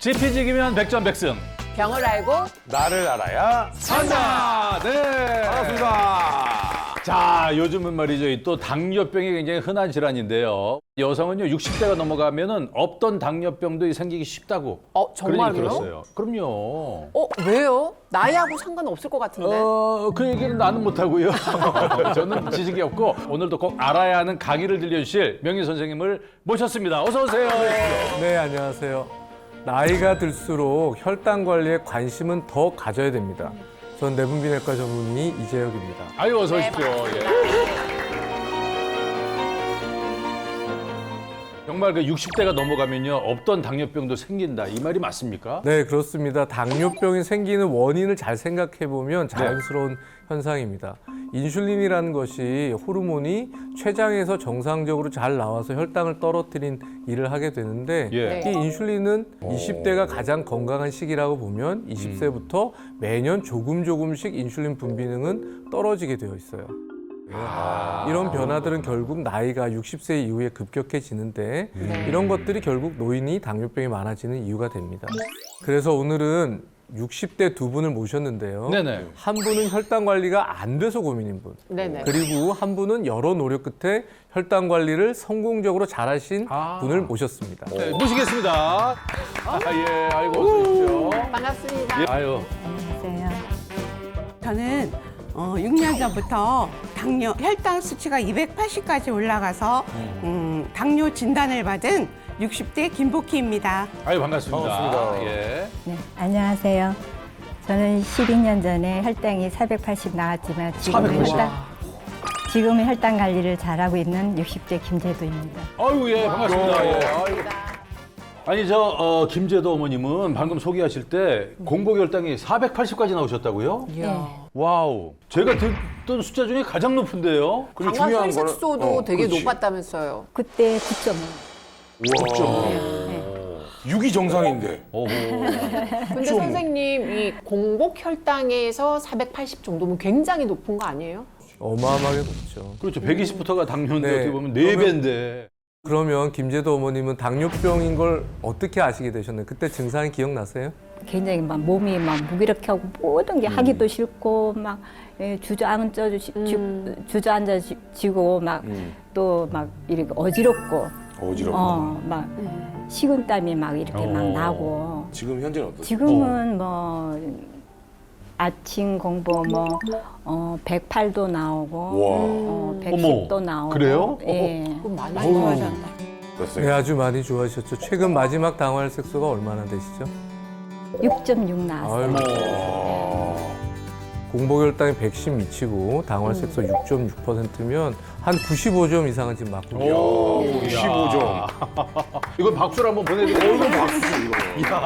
지피지기면 백전백승. 병을 알고 나를 알아야 산다. 네. 반갑습니다. 자, 요즘은 말이죠. 이또 당뇨병이 굉장히 흔한 질환인데요. 여성은요, 60대가 넘어가면은 없던 당뇨병도 생기기 쉽다고. 그런 얘기 정말요? 들었어요. 그럼요. 왜요? 나이하고 상관없을 것 같은데. 그 얘기는 나는 못하고요. 저는 지식이 없고 오늘도 꼭 알아야 하는 강의를 들려주실 명의 선생님을 모셨습니다. 어서 오세요. 네, 안녕하세요. 나이가 들수록 혈당 관리에 관심은 더 가져야 됩니다. 전 내분비내과 전문의 이재혁입니다. 아유, 어서 오십시오. 예. 정말 그 60대가 넘어가면요, 없던 당뇨병도 생긴다. 이 말이 맞습니까? 네, 그렇습니다. 당뇨병이 생기는 원인을 잘 생각해 보면 자연스러운 현상입니다. 인슐린이라는 것이 호르몬이 췌장에서 정상적으로 잘 나와서 혈당을 떨어뜨린 일을 하게 되는데 예. 이 인슐린은 20대가 가장 건강한 시기라고 보면 20세부터 매년 조금씩 인슐린 분비능은 떨어지게 되어 있어요. 이런 변화들은 결국 나이가 60세 이후에 급격해지는데 이런 것들이 결국 노인이 당뇨병이 많아지는 이유가 됩니다. 그래서 오늘은 60대 두 분을 모셨는데요. 네네. 한 분은 혈당 관리가 안 돼서 고민인 분. 네네. 그리고 한 분은 여러 노력 끝에 혈당 관리를 성공적으로 잘하신 분을 모셨습니다. 네, 모시겠습니다. 예, 아이고, 어서 오십시오. 반갑습니다. 예, 아유. 안녕하세요. 저는 6년 전부터 혈당 수치가 280까지 올라가서 당뇨 진단을 받은 60대 김복희입니다. 아유, 반갑습니다. 반갑습니다. 예. 네, 안녕하세요. 저는 12년 전에 혈당이 480 나왔지만 지금은 혈당 관리를 잘하고 있는 60대 김재도입니다. 아유, 예, 반갑습니다. 예. 아유. 아니, 김재도 어머님은 방금 소개하실 때 공복혈당이 480까지 나오셨다고요? 와우. 제가 듣던 숫자 중에 가장 높은데요? 당화 혈색소도 되게 높았다면서요. 그때 9.5. 네. 6이 정상인데. 오호. 근데 선생님, 이 공복 혈당에서 480 정도면 굉장히 높은 거 아니에요? 어마어마하게 높죠. 그렇죠. 120부터가 당뇨인데 네. 어떻게 보면 4배인데. 그러면 김재도 어머님은 당뇨병인 걸 어떻게 아시게 되셨나요? 그때 증상이 기억나세요? 굉장히 막 몸이 막 무기력하고 모든 게 하기도 싫고 막 주저앉아지고 막 또 막 이렇게 어지럽고 막 식은땀이 막 이렇게 막 나고 지금 현재는 어떠세요? 지금은 뭐 아침 공복 108도 나오고 110도 나오고 그래요? 예. 그럼 많이 좋아졌다. 네, 아주 많이 좋아하셨죠. 최근 마지막 당화혈색소가 얼마나 되시죠? 6.6 나왔어요. 공복혈당이 110 미치고 당화혈색소 6.6%면 한 95점 이상은 지금 맞고 계세요. 오, 15점. 이건 박수를 한번 보내드려요. 박수 이거.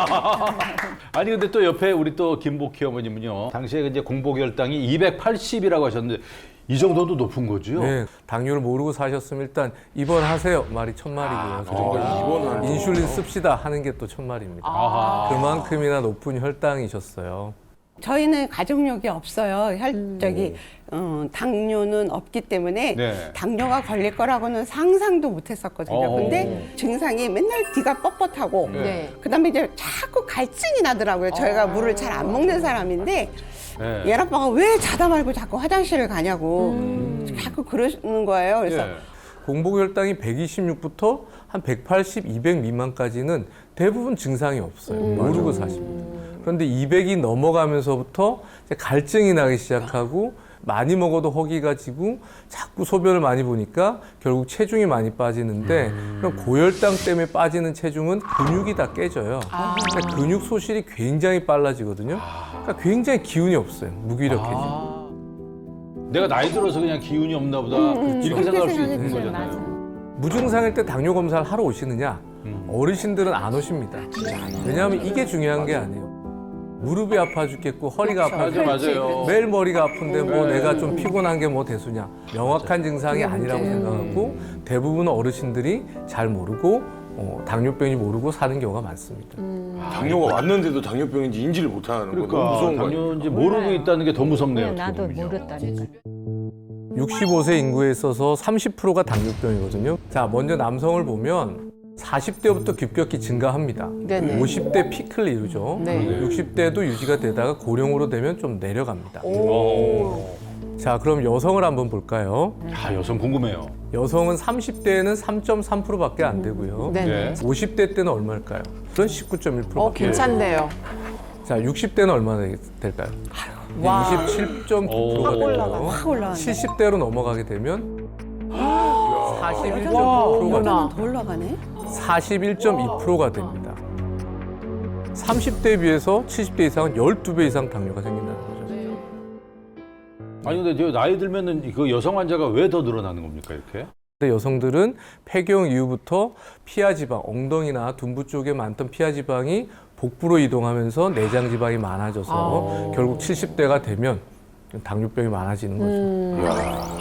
아니, 근데 또 옆에 우리 또 김복희 어머님은요. 당시에 이제 공복혈당이 280이라고 하셨는데 이 정도도 높은 거죠? 네, 당뇨를 모르고 사셨으면 일단 입원하세요 말이 천말이고요. 그러니까 입원을 인슐린 씁시다 하는 게 또 천말입니다. 아하. 그만큼이나 높은 혈당이셨어요. 저희는 가족력이 없어요. 당뇨는 없기 때문에 네. 당뇨가 걸릴 거라고는 상상도 못 했었거든요. 근데 증상이 맨날 뒤가 뻣뻣하고 네. 그다음에 이제 자꾸 갈증이 나더라고요. 저희가 물을 잘 안 먹는 사람인데 네. 얘 아빠가 왜 자다 말고 자꾸 화장실을 가냐고 자꾸 그러는 거예요. 그래서 예. 공복혈당이 126부터 한 180, 200 미만까지는 대부분 증상이 없어요. 모르고 사십니다. 그런데 200이 넘어가면서부터 이제 갈증이 나기 시작하고 많이 먹어도 허기가 지고 자꾸 소변을 많이 보니까 결국 체중이 많이 빠지는데 그럼 고혈당 때문에 빠지는 체중은 근육이 다 깨져요. 그러니까 근육 소실이 굉장히 빨라지거든요. 그러니까 굉장히 기운이 없어요. 무기력해지고. 내가 나이 들어서 그냥 기운이 없나 보다. 이렇게 생각할 수 있는 거잖아요. 무증상일 때 당뇨 검사를 하러 오시느냐? 어르신들은 안 오십니다. 왜냐하면 이게 중요한 게 아니에요. 무릎이 아파 죽겠고 허리가 아파 맞아요. 매일 머리가 아픈데 뭐 네. 내가 좀 피곤한 게 뭐 대수냐. 명확한 증상이 아니라고 생각하고 대부분 어르신들이 잘 모르고 당뇨병인지 모르고 사는 경우가 많습니다. 당뇨가 왔는데도 당뇨병인지 인지를 못하는 거 너무 그러니까 무서운 거예요. 당뇨인지 모르고 있다는 게 더 무섭네요. 네, 나도 어떻게 보면요. 모르다니까. 65세 인구에 있어서 30%가 당뇨병이거든요. 자, 먼저 남성을 보면 40대부터 급격히 증가합니다. 네네. 50대 피크를 이루죠. 네. 60대도 유지가 되다가 고령으로 되면 좀 내려갑니다. 오. 자, 그럼 여성을 한번 볼까요? 아, 여성 궁금해요. 여성은 30대에는 3.3%밖에 안 되고요. 네네. 50대 때는 얼마일까요? 그건 19.1%밖에. 괜찮네요. 자, 60대는 얼마나 될까요? 와. 27.9%가 확 되고요. 올라가, 확 올라가네. 70대로 넘어가게 되면 와, 41.9%가 어머나. 더 올라가네. 41.2%가 됩니다. 30대에 비해서 70대 이상은 12배 이상 당뇨가 생긴다는 거죠. 아니, 근데 저 나이 들면은 그 여성 환자가 왜 더 늘어나는 겁니까, 이렇게? 근데 여성들은 폐경 이후부터 피하 지방, 엉덩이나 둔부 쪽에 많던 피하 지방이 복부로 이동하면서 내장 지방이 많아져서 결국 70대가 되면 당뇨병이 많아지는 거죠.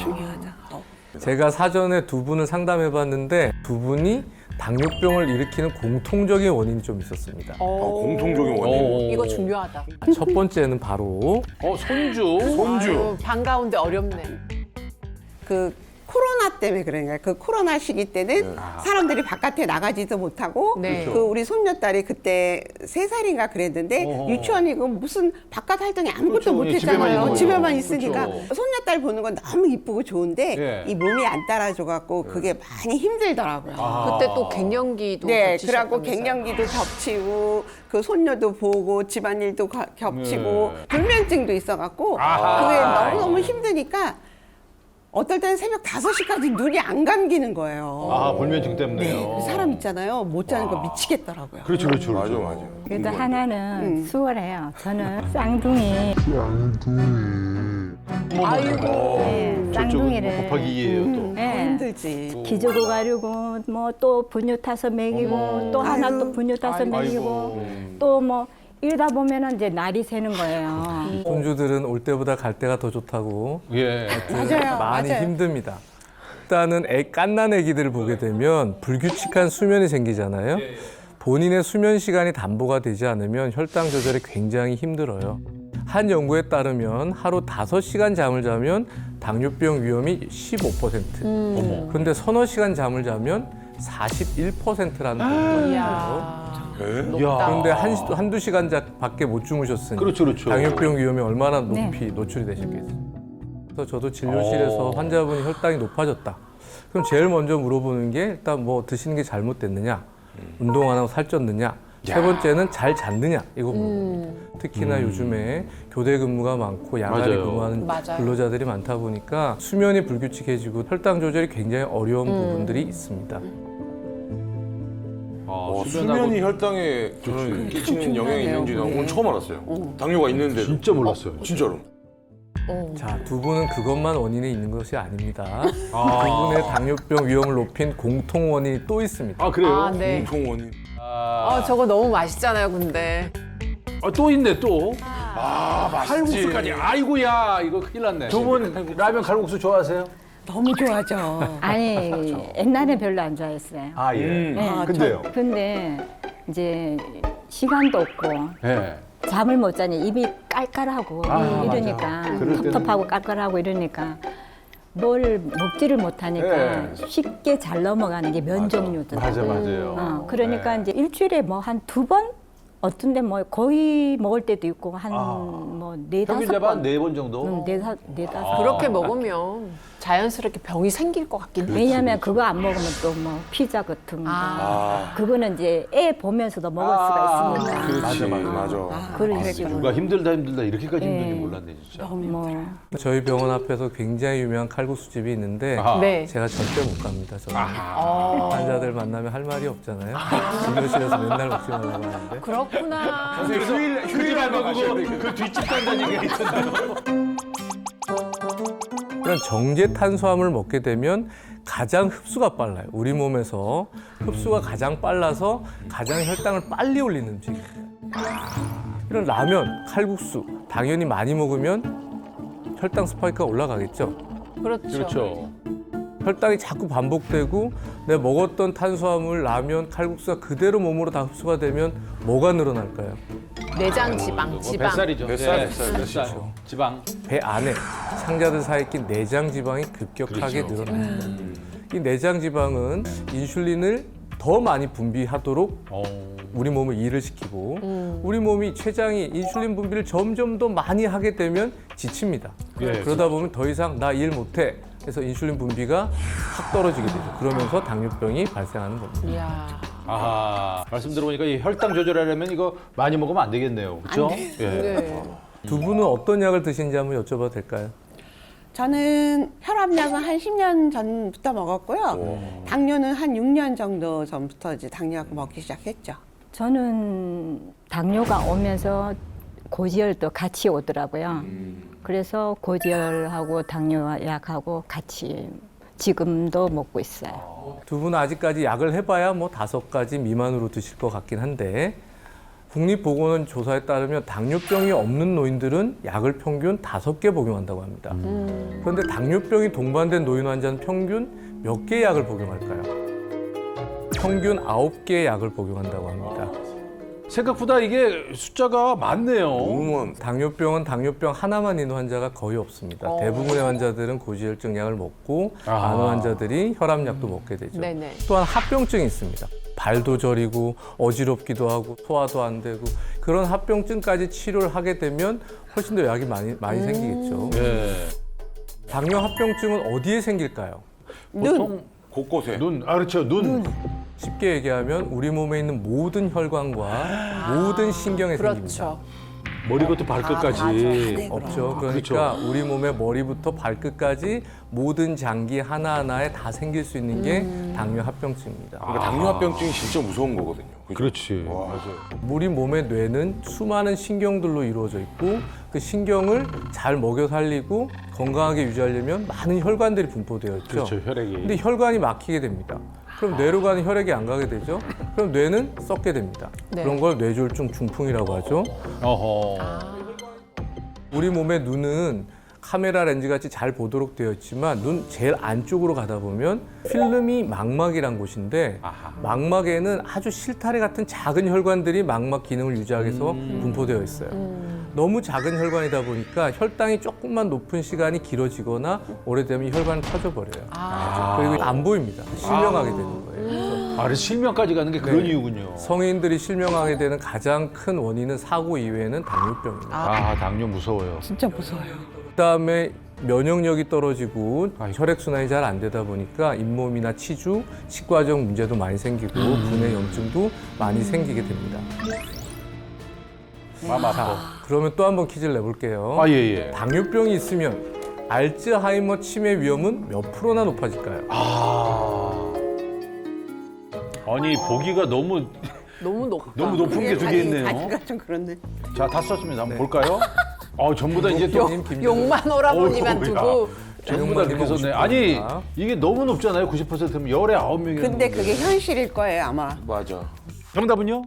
중요하다. 제가 사전에 두 분을 상담해 봤는데 두 분이 당뇨병을 일으키는 공통적인 원인이 좀 있었습니다. 공통적인 원인. 이거 중요하다. 첫 번째는 바로 손주. 손주. 아유, 반가운데 어렵네. 그 코로나 때문에 그러니까 그 코로나 시기 때는 사람들이 바깥에 나가지도 못하고 네. 그 우리 손녀딸이 그때 3살인가 그랬는데 유치원이고 무슨 바깥 활동이 아무것도 그렇죠. 예, 집에만 있는 못했잖아요. 거죠. 집에만 있으니까 그렇죠. 손녀딸 보는 건 너무 이쁘고 좋은데 예. 이 몸이 안 따라줘 갖고 그게 많이 힘들더라고요. 그때 또 갱년기도 네, 겹치셨다면서요. 그래갖고 갱년기도 겹치고 그 손녀도 보고 집안일도 겹치고 불면증도 있어갖고 그게 너무너무 힘드니까 어떨 때는 새벽 5시까지 눈이 안 감기는 거예요. 아, 불면증 때문에요. 네, 그 사람 있잖아요. 못 자는 거 미치겠더라고요. 그렇죠, 그렇죠. 맞아, 그렇죠. 맞아. 그래도 하나는 수월해요. 저는 쌍둥이, 아이고. 네, 저쪽은 쌍둥이를 곱하기 2예요, 또. 네, 힘들지. 기저고 가르고 뭐 또 분유 타서 먹이고 또 하나 또 분유 타서 먹이고 또 뭐 이러다 보면은 이제 날이 새는 거예요. 손주들은 올 때보다 갈 때가 더 좋다고 예. 맞아요. 많이 맞아요. 힘듭니다. 일단은 갓난 아기들을 보게 되면 불규칙한 수면이 생기잖아요. 본인의 수면 시간이 담보가 되지 않으면 혈당 조절이 굉장히 힘들어요. 한 연구에 따르면 하루 5시간 잠을 자면 당뇨병 위험이 15%. 그런데 서너 시간 잠을 자면 41%라는 결과가 있어요. 이야. 야. 그런데 한두 시간 밖에 못 주무셨으니 그렇죠, 그렇죠. 당뇨병 위험이 얼마나 높이 노출이 되셨겠어요. 그래서 저도 진료실에서 환자분이 혈당이 높아졌다. 그럼 제일 먼저 물어보는 게 일단 뭐 드시는 게 잘못됐느냐, 운동 안 하고 살쪘느냐, 세 번째는 잘 잤느냐 이거 물어봅니다. 특히나 요즘에 교대 근무가 많고 야간에 맞아요. 근무하는 맞아요. 근로자들이 많다 보니까 수면이 불규칙해지고 혈당 조절이 굉장히 어려운 부분들이 있습니다. 수면이 혈당에 저는 끼치는 영향이 있는지 는 오늘 처음 알았어요. 당뇨가 있는데. 진짜 몰랐어요. 진짜로. 자, 두 분은 그것만 원인이 있는 것이 아닙니다. 두 분의 당뇨병 위험을 높인 공통 원인이 또 있습니다. 아, 그래요? 아, 네. 공통 원인. 저거 너무 맛있잖아요, 근데. 아, 또 있네, 또. 아, 맛있지. 칼국수까지. 아이고야, 이거 큰일 났네. 두 분 라면 칼국수 좋아하세요? 너무 좋아하죠. 아니 옛날에 별로 안 좋아했어요. 아, 예. 네. 근데요? 근데 이제 시간도 없고 예. 잠을 못 자니 입이 깔깔하고 이러니까 맞아. 그럴 때는- 텁텁하고 깔깔하고 이러니까 뭘 먹지를 못하니까 네. 쉽게 잘 넘어가는 게 면 종류더라고요. 맞아, 맞아요. 그러니까 네. 이제 일주일에 뭐 한 2번 어떤데 뭐 거의 먹을 때도 있고 한 뭐 평균 4-5번 잡아 4번 정도? 네다섯 그렇게 먹으면 자연스럽게 병이 생길 것 같긴 해. 왜냐하면 그거 안 먹으면 또 뭐 피자 같은 거 그거는 이제 애 보면서도 먹을 수가 있으니까 그렇지. 맞아. 그런 식으로 누가 힘들다 이렇게까지 네. 힘든지 몰랐네, 진짜. 뭐 저희 병원 앞에서 굉장히 유명한 칼국수집이 있는데 아하. 네. 제가 절대 못 갑니다. 저는 환자들 만나면 할 말이 없잖아요. 진료실에서 맨날 먹지 말라고 하는데 그렇구나. 휴일 하면 그거 그 뒷집 간다는 얘기가 있던데요. 이런 정제 탄수화물을 먹게 되면 가장 흡수가 빨라요. 우리 몸에서 흡수가 가장 빨라서 가장 혈당을 빨리 올리는 음식이에요. 이런 라면, 칼국수 당연히 많이 먹으면 혈당 스파이크가 올라가겠죠. 그렇죠. 그렇죠. 혈당이 자꾸 반복되고 내가 먹었던 탄수화물, 라면, 칼국수가 그대로 몸으로 다 흡수가 되면 뭐가 늘어날까요? 내장 지방, 뭐 지방. 뱃살이죠. 뱃살, 예. 뱃살. 지방. 배 안에 창자들 사이에 낀 내장 지방이 급격하게 그렇죠. 늘어납니다. 이 내장 지방은 인슐린을 더 많이 분비하도록 우리 몸을 일을 시키고 우리 몸이 췌장이 인슐린 분비를 점점 더 많이 하게 되면 지칩니다. 예, 그러다 보면 더 이상 나 일 못해. 그래서 인슐린 분비가 확 떨어지게 되죠. 그러면서 당뇨병이 발생하는 겁니다. 이야. 아하. 말씀 들어보니까 이 혈당 조절하려면 이거 많이 먹으면 안 되겠네요. 그렇죠? 예. 네. 두 분은 어떤 약을 드시는지 한번 여쭤봐도 될까요? 저는 혈압약은 한 10년 전부터 먹었고요. 당뇨는 한 6년 정도 전부터 이제 당뇨약 먹기 시작했죠. 저는 당뇨가 오면서 고지혈도 같이 오더라고요. 그래서 고지혈하고 당뇨약하고 같이 지금도 먹고 있어요. 두 분은 아직까지 약을 해봐야 뭐 5가지 미만으로 드실 것 같긴 한데 국립보건원 조사에 따르면 당뇨병이 없는 노인들은 약을 평균 5개 복용한다고 합니다. 그런데 당뇨병이 동반된 노인 환자는 평균 몇 개의 약을 복용할까요? 평균 9개의 약을 복용한다고 합니다. 생각보다 이게 숫자가 많네요. 너무 당뇨병은 당뇨병 하나만 있는 환자가 거의 없습니다. 대부분의 환자들은 고지혈증 약을 먹고 아하. 많은 환자들이 혈압약도 먹게 되죠. 네네. 또한 합병증이 있습니다. 발도 저리고 어지럽기도 하고 소화도 안 되고 그런 합병증까지 치료를 하게 되면 훨씬 더 약이 많이 생기겠죠. 예. 당뇨 합병증은 어디에 생길까요? 보통 곳곳에. 눈, 아 그렇죠. 눈. 쉽게 얘기하면 우리 몸에 있는 모든 혈관과 모든 신경에 생깁니다. 그렇죠. 머리부터 발끝까지. 없죠. 그러니까 그렇죠. 우리 몸의 머리부터 발끝까지 모든 장기 하나하나에 다 생길 수 있는 게 당뇨 합병증입니다. 그러니까 당뇨합병증이 진짜 무서운 거거든요. 그죠? 그렇지. 와. 맞아요. 우리 몸의 뇌는 수많은 신경들로 이루어져 있고 그 신경을 잘 먹여 살리고 건강하게 유지하려면 많은 혈관들이 분포되어 있죠. 그렇죠. 혈액이. 근데 혈관이 막히게 됩니다. 그럼 뇌로 가는 혈액이 안 가게 되죠. 그럼 뇌는 썩게 됩니다. 네. 그런 걸 뇌졸중 중풍이라고 하죠. 어허. 우리 몸의 눈은 카메라 렌즈 같이 잘 보도록 되어 있지만 눈 제일 안쪽으로 가다 보면 필름이 망막이란 곳인데 망막에는 아주 실타래 같은 작은 혈관들이 망막 기능을 유지하기 위해서 분포되어 있어요. 너무 작은 혈관이다 보니까 혈당이 조금만 높은 시간이 길어지거나 오래되면 혈관이 터져버려요. 그리고 안 보입니다. 실명하게 되는 거예요. 그래서 아, 그래서 실명까지 가는 게 그런 이유군요. 성인들이 실명하게 되는 가장 큰 원인은 사고 이외에는 당뇨병입니다. 아, 당뇨 무서워요. 진짜 무서워요. 그다음에 면역력이 떨어지고 혈액순환이 잘 안 되다 보니까 잇몸이나 치주, 치과적 문제도 많이 생기고 분해 염증도 많이 생기게 됩니다. 마음 아파. 자, 그러면 또 한 번 퀴즈를 내볼게요. 아, 예, 예. 당뇨병이 있으면 알츠하이머 치매 위험은 몇 프로나 높아질까요? 아니, 보기가 너무 높다. 높은 게 두 개 있네요. 아기가 좀 그렇네. 자, 다 썼습니다. 한번 볼까요? 전부 다 이제 또 용기님, 김 욕만 오라버니만 어이구, 두고 전부 다 그렇게 썼네. 아니, 이게 너무 높잖아요. 90%면 19명이. 근데 그게 현실일 거예요, 아마. 맞아. 정답은요?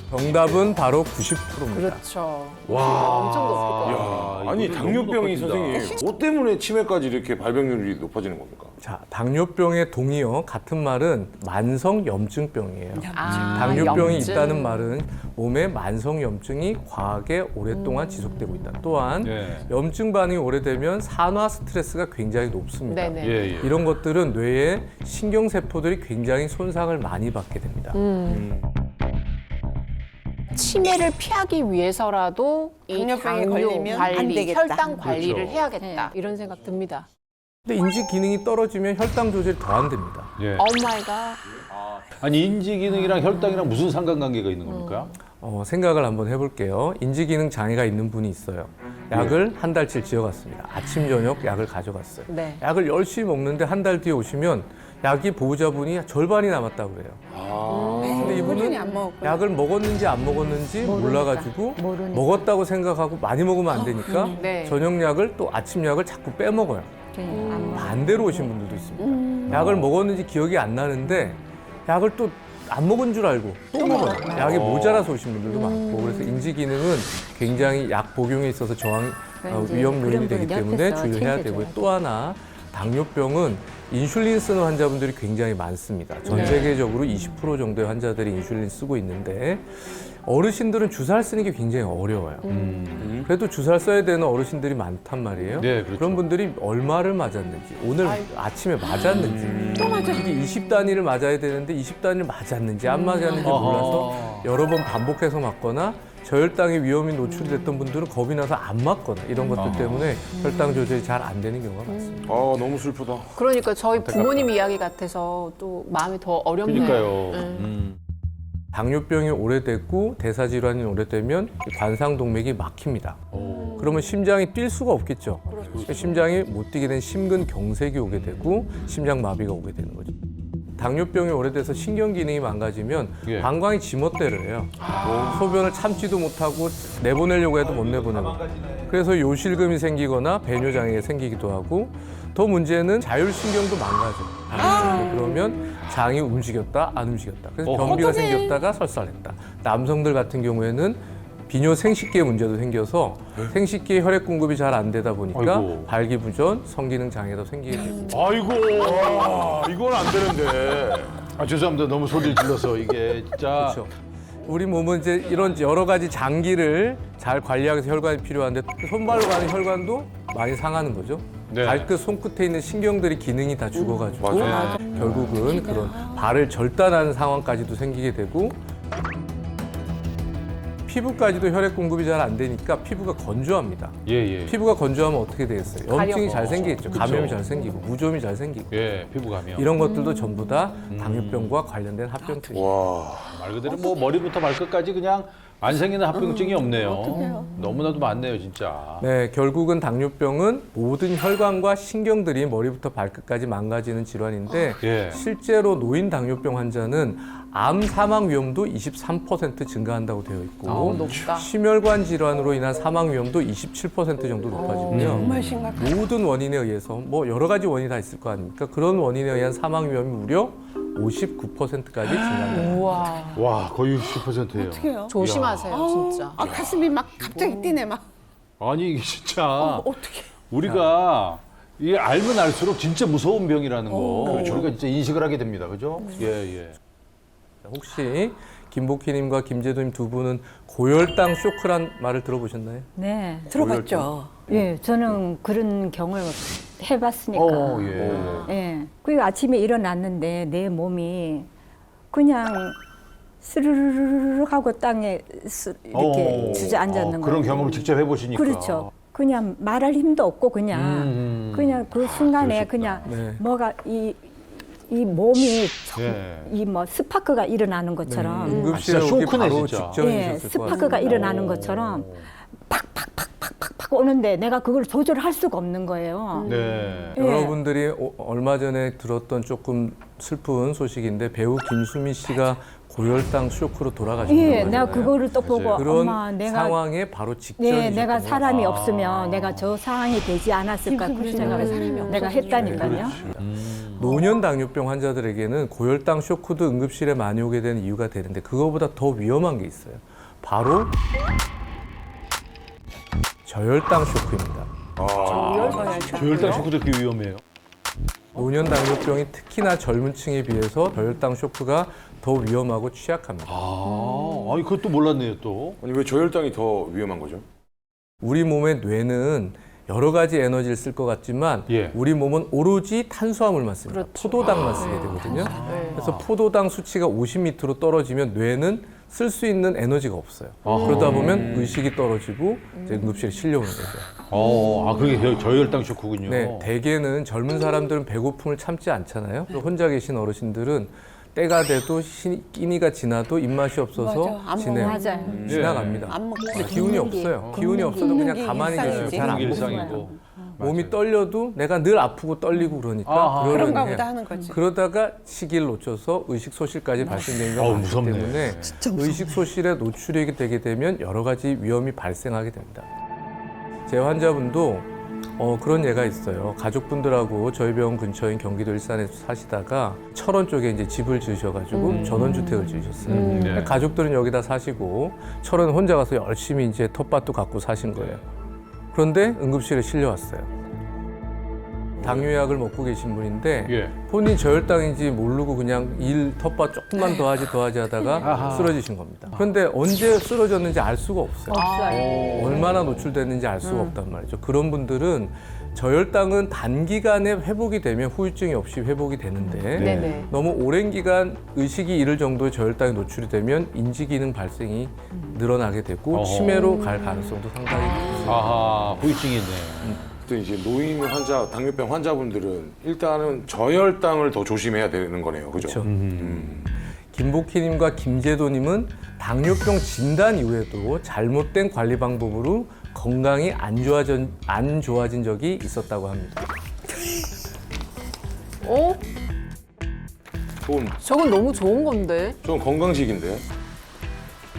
정답은 바로 90%입니다. 그렇죠. 와. 엄청 높을 거예요. 야, 아니 이거 당뇨병이 너무 높아진다. 선생님 뭐 때문에 치매까지 이렇게 발병률이 높아지는 겁니까? 자, 당뇨병의 동의어 같은 말은 만성 염증병이에요. 당뇨병이 염증. 있다는 말은 몸에 만성 염증이 과하게 오랫동안 지속되고 있다. 또한 네. 염증 반응이 오래되면 산화 스트레스가 굉장히 높습니다. 네네. 예, 예. 이런 것들은 뇌의 신경세포들이 굉장히 손상을 많이 받게 됩니다. 치매를 피하기 위해서라도 이 당뇨병에 당뇨 걸리면 관리, 안 되겠다. 혈당 관리를 그렇죠. 해야겠다. 이런 생각 듭니다. 근데 인지 기능이 떨어지면 혈당 조절이 더 안 됩니다. 예. 오 마이 갓. 아니, 인지 기능이랑 혈당이랑 무슨 상관관계가 있는 겁니까? 생각을 한번 해볼게요. 인지 기능 장애가 있는 분이 있어요. 약을 한 달치 지어갔습니다. 아침 저녁 약을 가져갔어요. 네. 약을 열심히 먹는데 한 달 뒤에 오시면 약이 보호자분이 절반이 남았다고 그래요. 근데 꾸준히 이분은 안 먹었고. 약을 먹었는지 안 먹었는지 몰라가지고 먹었다고 생각하고 많이 먹으면 안 되니까 네. 저녁 약을 또 아침 약을 자꾸 빼먹어요. 반대로 오신 분들도 있습니다. 약을 먹었는지 기억이 안 나는데 약을 또 안 먹은 줄 알고 또 먹어요. 약이 모자라서 오신 분들도 많고 그래서 인지 기능은 굉장히 약 복용에 있어서 위험 요인이 되기 때문에 주의를 해야 되고요. 또 하나 당뇨병은 인슐린 쓰는 환자분들이 굉장히 많습니다. 전 세계적으로 20% 정도의 환자들이 인슐린 쓰고 있는데 어르신들은 주사를 쓰는 게 굉장히 어려워요. 그래도 주사를 써야 되는 어르신들이 많단 말이에요. 네, 그렇죠. 런 분들이 얼마를 맞았는지, 오늘 아침에 맞았는지, 또 맞아. 이게 20단위를 맞아야 되는데 20단위를 맞았는지 안 맞았는지 몰라서 여러 번 반복해서 맞거나 저혈당의 위험이 노출됐던 분들은 겁이 나서 안 맞거나 이런 것들 때문에 혈당 조절이 잘 안 되는 경우가 많습니다. 아, 너무 슬프다. 그러니까 저희 부모님 이야기 같아서 또 마음이 더 어렵네요. 그러니까요. 네. 당뇨병이 오래됐고 대사질환이 오래되면 관상동맥이 막힙니다. 그러면 심장이 뛸 수가 없겠죠. 심장이 못 뛰게 된 심근경색이 오게 되고 심장마비가 오게 되는 거죠. 당뇨병이 오래돼서 신경 기능이 망가지면 예. 방광이 지멋대로 해요. 소변을 참지도 못하고 내보내려고 해도 못 내보내고. 그래서 요실금이 생기거나 배뇨장애가 생기기도 하고 더 문제는 자율신경도 망가져요. 그러면 장이 움직였다 안 움직였다. 그래서 변비가 생겼다가 설사했다. 남성들 같은 경우에는 비뇨 생식기의 문제도 생겨서 생식기에 혈액 공급이 잘 안 되다 보니까 아이고. 발기부전, 성기능 장애도 생기게 됩니다. 아이고. 이건 안 되는데. 아, 죄송합니다. 너무 소리를 질러서 이게 진짜. 그렇죠. 우리 몸은 이제 이런 여러 가지 장기를 잘 관리하기 위해서 혈관이 필요한데 손발로 가는 혈관도 많이 상하는 거죠. 네. 발끝, 손끝에 있는 신경들이 기능이 다 죽어가지고 맞아요. 결국은 그런 발을 절단하는 상황까지도 생기게 되고 피부까지도 혈액 공급이 잘 안 되니까 피부가 건조합니다. 예, 예. 피부가 건조하면 어떻게 되겠어요? 염증이 가려워. 잘 생기겠죠. 그쵸. 감염이 잘 생기고 무좀이 잘 생기고 예, 피부감이요. 이런 것들도 전부 다 당뇨병과 관련된 합병증이에요. 와. 말 그대로 뭐 머리부터 발끝까지 그냥 안 생기는 합병증이 없네요. 너무나도 많네요, 진짜. 네, 결국은 당뇨병은 모든 혈관과 신경들이 머리부터 발끝까지 망가지는 질환인데 예. 실제로 노인 당뇨병 환자는 암 사망 위험도 23% 증가한다고 되어 있고 높다. 심혈관 질환으로 인한 사망 위험도 27% 정도 높아지고요. 정말 심각하다. 모든 원인에 의해서 뭐 여러 가지 원인이 다 있을 거 아닙니까? 그런 원인에 의한 사망 위험이 무려 59%까지 증가합니다. 우와. 와, 거의 60%예요. 어떡해요? 조심하세요, 진짜. 아, 가슴이 막 갑자기 뛰네, 막. 아니, 이게 진짜 어떻게. 우리가 이게 알면 알수록 진짜 무서운 병이라는 거 우리가 진짜 인식을 하게 됩니다. 그죠? 예, 예. 혹시 김복희님과 김재도님 두 분은 고혈당 쇼크란 말을 들어보셨나요? 네. 들어봤죠. 예, 저는 그런 경험을 해봤으니까. 예. 예. 그리고 아침에 일어났는데 내 몸이 그냥 스르르르 하고 땅에 이렇게 주저앉았는 거예요. 그런 경험을 직접 해보시니까. 그렇죠. 그냥 말할 힘도 없고 그냥 그 순간에 그냥 네. 뭐가 이 몸이 예. 이 뭐 스파크가 일어나는 것처럼 응급실에 아, 진짜 오기 쇼크네, 바로 진짜. 직전이셨을 예, 것 같아요. 스파크가 일어나는 것처럼 팍팍팍팍팍팍 오는데 내가 그걸 조절을 할 수가 없는 거예요. 네. 예. 여러분들이 얼마 전에 들었던 조금 슬픈 소식인데 배우 김수미 씨가 고혈당 쇼크로 돌아가신 예, 거예요. 내가 그거를 또 보고 그런 엄마 내가 상황에 바로 직전이셨군요. 네, 내가 사람이 없으면 내가 저 상황이 되지 않았을까 그런 생각을 내가 했다니까요. 노년 당뇨병 환자들에게는 고혈당 쇼크도 응급실에 많이 오게 되는 이유가 되는데 그거보다 더 위험한 게 있어요. 바로 저혈당 쇼크입니다. 저혈당 쇼크도 그렇게 위험해요. 노년 당뇨병이 특히나 젊은 층에 비해서 저혈당 쇼크가 더 위험하고 취약합니다. 아니 그것도 몰랐네요 또. 아니, 왜 저혈당이 더 위험한 거죠? 우리 몸의 뇌는 여러 가지 에너지를 쓸 것 같지만 예. 우리 몸은 오로지 탄수화물만 씁니다. 포도당만 쓰게 되거든요. 그래서 포도당 수치가 50 밑으로 떨어지면 뇌는 쓸 수 있는 에너지가 없어요. 그러다 보면 의식이 떨어지고 이제 응급실에 실려오는 거죠. 그게 저혈당 쇼크군요. 네, 대개는 젊은 사람들은 배고픔을 참지 않잖아요. 혼자 계신 어르신들은 때가 돼도 끼니가 지나도 입맛이 없어서 맞아, 안 지내요. 맞아요. 지나갑니다. 안 먹고. 근데 기운이 없어요. 기운이 없어도 걷는 그냥 게 가만히 계시면 일상이지. 잘 안 그런 게 먹어요. 일상이고. 몸이 떨려도 내가 늘 아프고 떨리고 그러니까 아하. 그러려니 그런가 해요. 보다 하는 거지. 그러다가 시기를 놓쳐서 의식소실까지 발생되는 경우가 많기 무섭네. 때문에 의식소실에 노출이 되게 되면 여러 가지 위험이 발생하게 됩니다. 제 환자분도 그런 예가 있어요. 가족분들하고 저희 병원 근처인 경기도 일산에서 사시다가 철원 쪽에 이제 집을 지으셔가지고 전원주택을 지으셨어요. 네. 가족들은 여기다 사시고 철원 혼자 가서 열심히 이제 텃밭도 갖고 사신 거예요. 그런데 응급실에 실려왔어요. 당뇨약을 먹고 계신 분인데 예. 본인 저혈당인지 모르고 그냥 일 텃밭 조금만 더 하지 하다가 아하. 쓰러지신 겁니다. 그런데 언제 쓰러졌는지 알 수가 없어요. 없어요. 얼마나 노출됐는지 알 수가 없단 말이죠. 그런 분들은 저혈당은 단기간에 회복이 되면 후유증이 없이 회복이 되는데 네네. 너무 오랜 기간 의식이 잃을 정도의 저혈당에 노출이 되면 인지기능 발생이 늘어나게 되고 어허. 치매로 갈 가능성도 상당히 높습니다. 아하, 후유증이 있네. 또 이제 노인 환자, 당뇨병 환자분들은 일단은 저혈당을 더 조심해야 되는 거네요. 그죠? 그렇죠. 김복희님과 김재도님은 당뇨병 진단 이후에도 잘못된 관리 방법으로 건강이 안 좋아진 적이 있었다고 합니다. 어? 저건 너무 좋은 건데. 좀 건강식인데.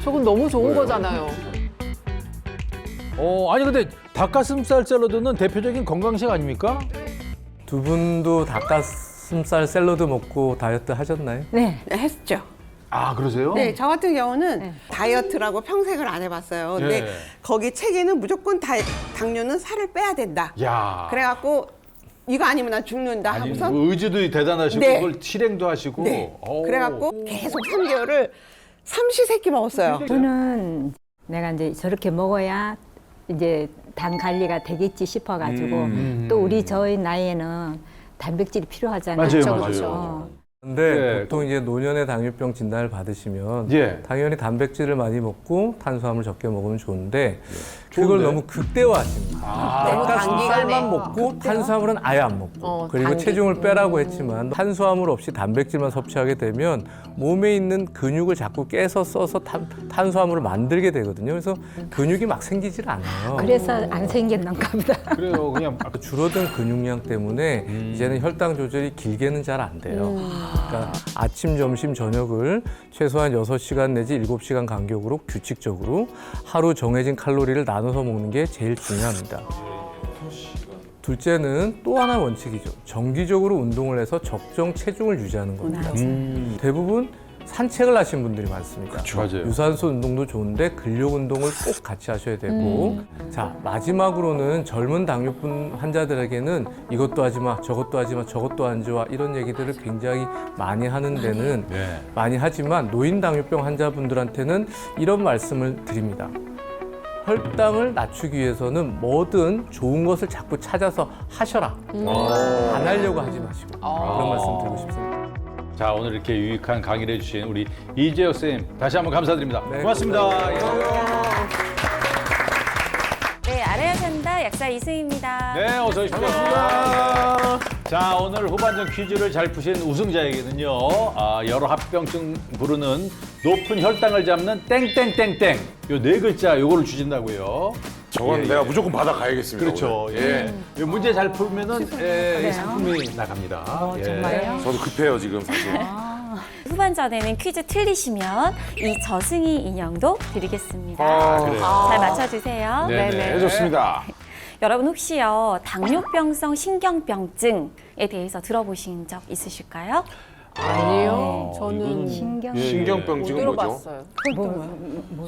저건 너무 좋은 왜요? 거잖아요. 아니 근데 닭가슴살 샐러드는 대표적인 건강식 아닙니까? 두 분도 닭가슴살 샐러드 먹고 다이어트 하셨나요? 네. 네, 했죠. 아, 그러세요? 네, 저 같은 경우는 다이어트라고 평생을 안 해봤어요. 근데 예. 거기 책에는 무조건 당뇨는 살을 빼야 된다. 야. 그래갖고 이거 아니면 나 죽는다 아니, 하고서 뭐 의지도 대단하시고 네. 그걸 실행도 하시고. 네. 오. 그래갖고 계속 3개월을 삼시세끼 먹었어요. 저는 내가 이제 저렇게 먹어야 이제 당 관리가 되겠지 싶어가지고 또 우리 저희 나이에는 단백질이 필요하잖아요. 맞아요, 그쵸, 맞아요. 그쵸. 근데 네. 보통 이제 노년의 당뇨병 진단을 받으시면 예. 당연히 단백질을 많이 먹고 탄수화물 적게 먹으면 좋은데 그걸 좋은데? 너무 극대화하십니다. 너무 닭가슴살만 단기간에. 먹고 탄수화물은 아예 안 먹고 그리고 단기. 체중을 빼라고 했지만 탄수화물 없이 단백질만 섭취하게 되면 몸에 있는 근육을 자꾸 깨서 써서 탄수화물을 만들게 되거든요. 그래서 근육이 막 생기질 않아요. 그래서 안 생겼는가 보다. 그래요. 그냥 줄어든 근육량 때문에 이제는 혈당 조절이 길게는 잘 안 돼요. 그러니까 아침, 점심, 저녁을 최소한 6시간 내지 7시간 간격으로 규칙적으로 하루 정해진 칼로리를 나눠서 먹는 게 제일 중요합니다. 둘째는 또 하나 원칙이죠. 정기적으로 운동을 해서 적정 체중을 유지하는 겁니다. 대부분 산책을 하신 분들이 많습니다. 맞아요. 유산소 운동도 좋은데 근력 운동을 꼭 같이 하셔야 되고 자 마지막으로는 젊은 당뇨병 환자들에게는 이것도 하지 마 저것도 하지 마 저것도 안 좋아 이런 얘기들을 굉장히 많이 하는 데는 네. 많이 하지만 노인 당뇨병 환자분들한테는 이런 말씀을 드립니다. 혈당을 낮추기 위해서는 뭐든 좋은 것을 자꾸 찾아서 하셔라. 안 하려고 하지 마시고 그런 말씀 드리고 싶습니다. 자, 오늘 이렇게 유익한 강의를 해주신 우리 이재혁 선생님 다시 한번 감사드립니다. 네, 고맙습니다. 네, 알아야 산다 약사 이승입니다. 네, 어서 오십시오. 자, 오늘 후반전 퀴즈를 잘 푸신 우승자에게는요, 여러 합병증 부르는 높은 혈당을 잡는 땡땡땡땡 요 네 글자 요거를 주신다고요. 저건 예, 내가 예. 무조건 받아가야겠습니다. 그렇죠. 오늘. 예. 이 문제 잘 풀면은 이 상품이 나갑니다. 예. 정말요? 저도 급해요 지금 사실. 후반전에는 퀴즈 틀리시면 이 저승이 인형도 드리겠습니다. 그래요. 잘 맞춰주세요. 네네. 해줬습니다. 여러분 혹시요 당뇨병성 신경병증에 대해서 들어보신 적 있으실까요? 아니요. 이거는- 저는 신경. 예, 예. 못 신경병증은 뭐죠? 들어봤어요.